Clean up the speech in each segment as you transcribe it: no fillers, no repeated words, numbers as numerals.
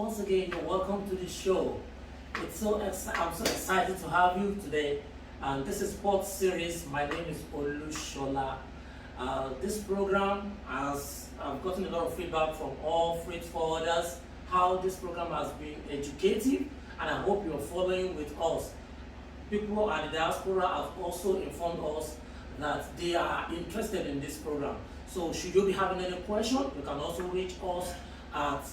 once again, you're welcome to the show. I'm so excited to have you today. And this is Port Series. My name is Olushola. This program has I've gotten a lot of feedback from all freight forwarders how this program has been educative, and I hope you're following with us. People at the diaspora have also informed us that they are interested in this program. So should you be having any question, you can also reach us at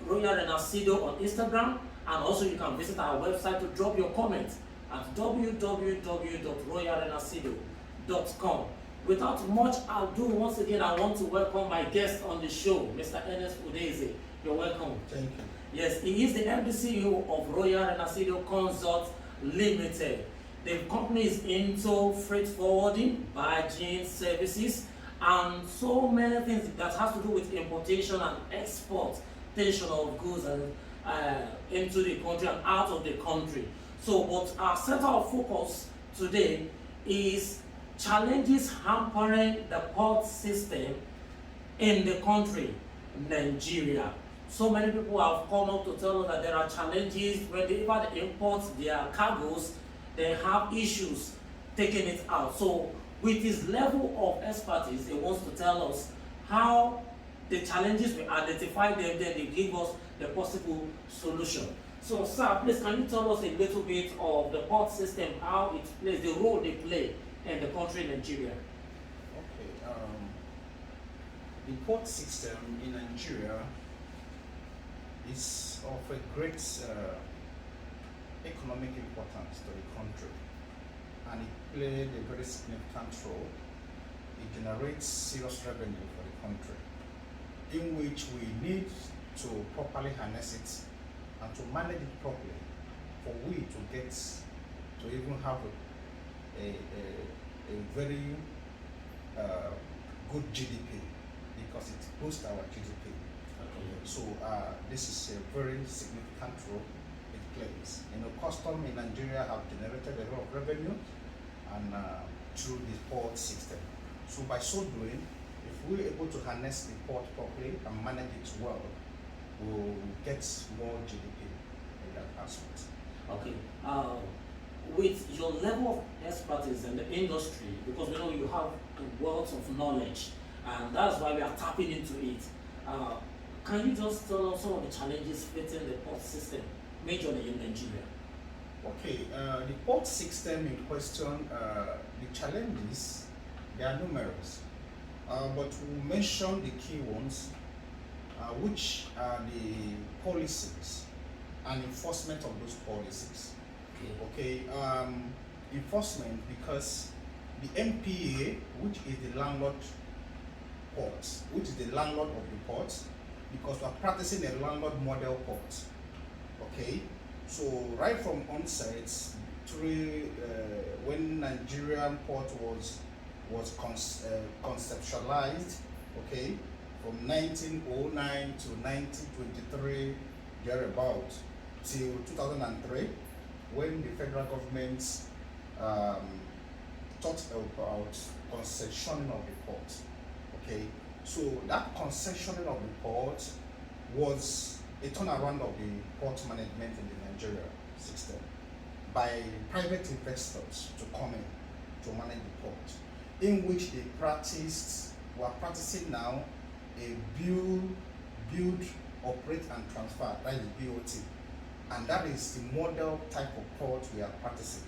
Royal Renacido on Instagram, and also you can visit our website to drop your comments at www.royalrenacido.com. Without much ado, once again, I want to welcome my guest on the show, Mr. Ernest Udeze. You're welcome. Thank you. Yes, he is the MDCU of Royal Renacido Consult Limited. The company is into freight forwarding, barging services, and so many things that has to do with importation and exportation of goods and into the country and out of the country. So, but our center of focus today is challenges hampering the port system in the country, Nigeria. So many people have come up to tell us that there are challenges when they import their cargoes, they have issues taking it out. So with his level of expertise, he wants to tell us how the challenges, we identify them, then they give us the possible solution. So sir, please can you tell us a little bit of the port system, how it plays, the role they play in the country Nigeria? Okay. The port system in Nigeria is of a great economic importance to the country, and it played a very significant role. It generates serious revenue for the country, in which we need to properly harness it and to manage it properly for we to get to even have a very good GDP, because it boosts our GDP. So this is a very significant role it plays. You know, custom in Nigeria have generated a lot of revenue and through the port system. So by so doing, if we're able to harness the port properly and manage it well, we'll get more GDP in that aspect. Okay. With your level of expertise in the industry, because we know you have a wealth of knowledge, and that's why we are tapping into it. Can you just tell us some of the challenges facing the port system, majorly in Nigeria? Okay, the port system in question, the challenges, they are numerous, but we'll mention the key ones, which are the policies and enforcement of those policies. Okay, enforcement, because the MPA, which is the landlord port, which is the landlord of the port, because we're practicing a landlord model port. Okay, so right from onset, when Nigerian port was conceptualized, okay, from 1909 to 1923, thereabout, till 2003, when the federal government thought about concessioning of the port. Okay, so that concessioning of the port was a turnaround of the port management in the Nigeria system by private investors to come in to manage the port, in which they were practicing now a build, operate and transfer, that is BOT. And that is the model type of port we are practicing,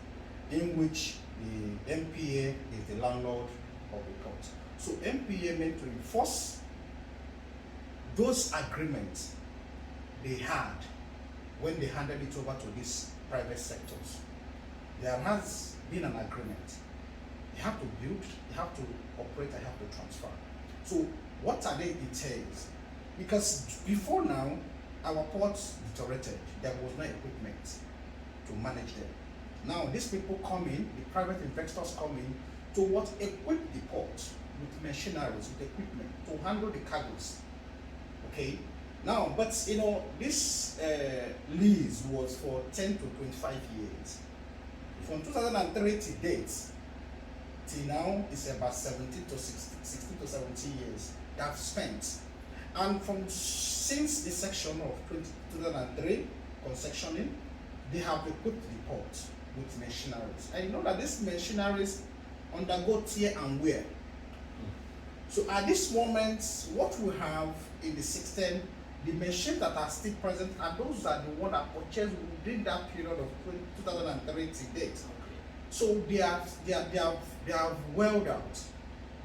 in which the MPA is the landlord of the port. So MPA meant to enforce those agreements they had when they handed it over to these private sectors. There has been an agreement. You have to build, you have to operate, you have to transfer. So what are they entails? Because before now, our ports deteriorated. There was no equipment to manage them. Now these people come in, the private investors come in to equip the port with machineries, with equipment to handle the cargoes. Okay. Now, but you know, this lease was for 10 to 25 years. From 2003 to date, till now, it's about 16 to 17 years that I've spent. And since the section of 2003, concessioning, they have equipped the port with machineries. And you know that these machineries undergo tear and wear. So at this moment, what we have in the system, the machines that are still present are those that the one that purchased within that period of 2003 to date. So they are welled out.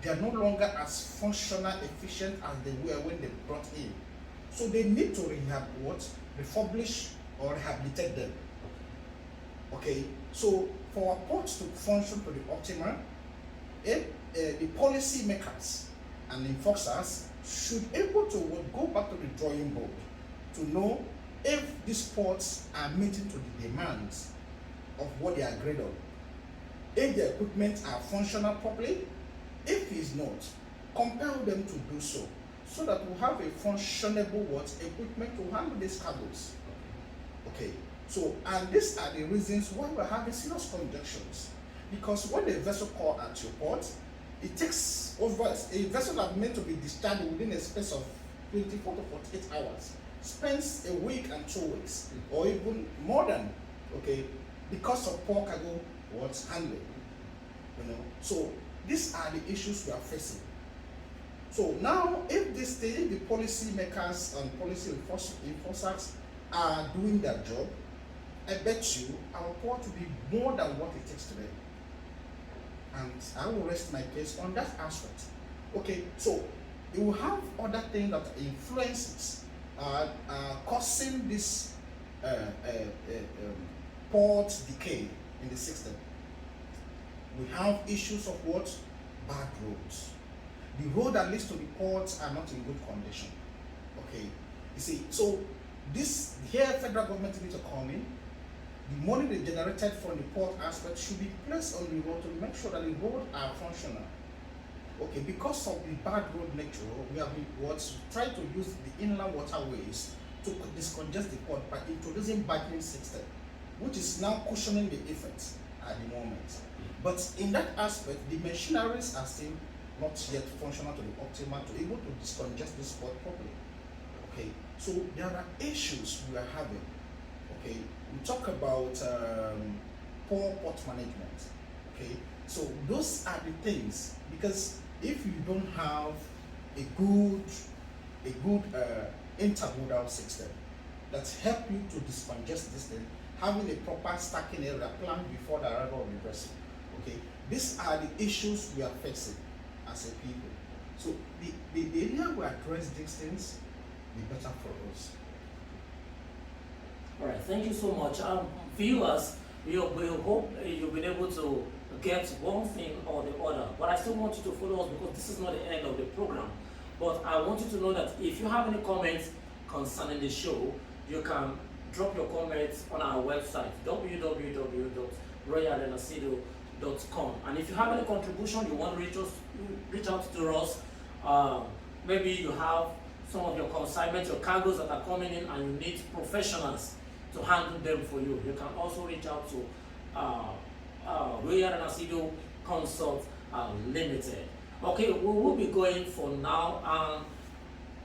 They are no longer as functional, efficient as they were when they brought in. So they need to refurbish or rehabilitate them. Okay, so for our ports to function to the optimum, the policy makers and enforcers should able to go back to the drawing board to know if these ports are meeting to the demands of what they are agreed on. If the equipment are functional properly, if it's not, compel them to do so that we have a functionable equipment to handle these cargoes. Okay, so and these are the reasons why we're having serious conjunctions. Because when a vessel calls at your port, it takes over. A vessel that meant to be discharged within a space of 24 to 48 hours spends a week and 2 weeks, or even more than, okay, because of poor cargo handling. You know, so these are the issues we are facing. So now, if the policy makers and policy enforcers are doing their job, I bet you our port will be more than what it is today. And I will rest my case on that aspect. Okay, so you will have other things that influences causing this port decay in the system. We have issues of bad roads. The road that leads to the ports are not in good condition. Okay, you see, so here federal government needs to come in. The money they generated from the port aspect should be placed on the road to make sure that the roads are functional. Okay, because of the bad road nature, we have been trying to use the inland waterways to discongest the port by introducing barging system, which is now cushioning the effects at the moment. But in that aspect, the machineries are still not yet functional to the optimal to able to discongest this port properly. Okay, so there are issues we are having. Okay, we talk about poor port management. Okay, so those are the things, because if you don't have a good intermodal system that help you to discongest this thing, having a proper stacking area planned before the arrival of the vessel. Okay, these are the issues we are facing as a people. So the area we address these things, the better for us. All right, thank you so much. Viewers, we hope you've been able to get one thing or the other, but I still want you to follow us because this is not the end of the program. But I want you to know that if you have any comments concerning the show, you can drop your comments on our website, www.royalrenasido.com. And if you have any contribution you want to reach out to us, maybe you have some of your consignments, your cargoes that are coming in and you need professionals to handle them for you, you can also reach out to Royal Renasido Consult Limited. Okay, we will be going for now, and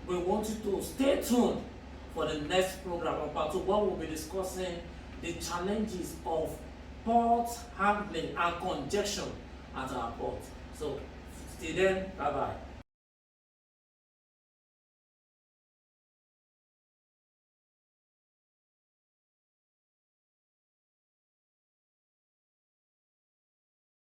we want you to stay tuned for the next program. On part 2, where we'll be discussing the challenges of port handling and congestion at our port. So, till then, bye-bye.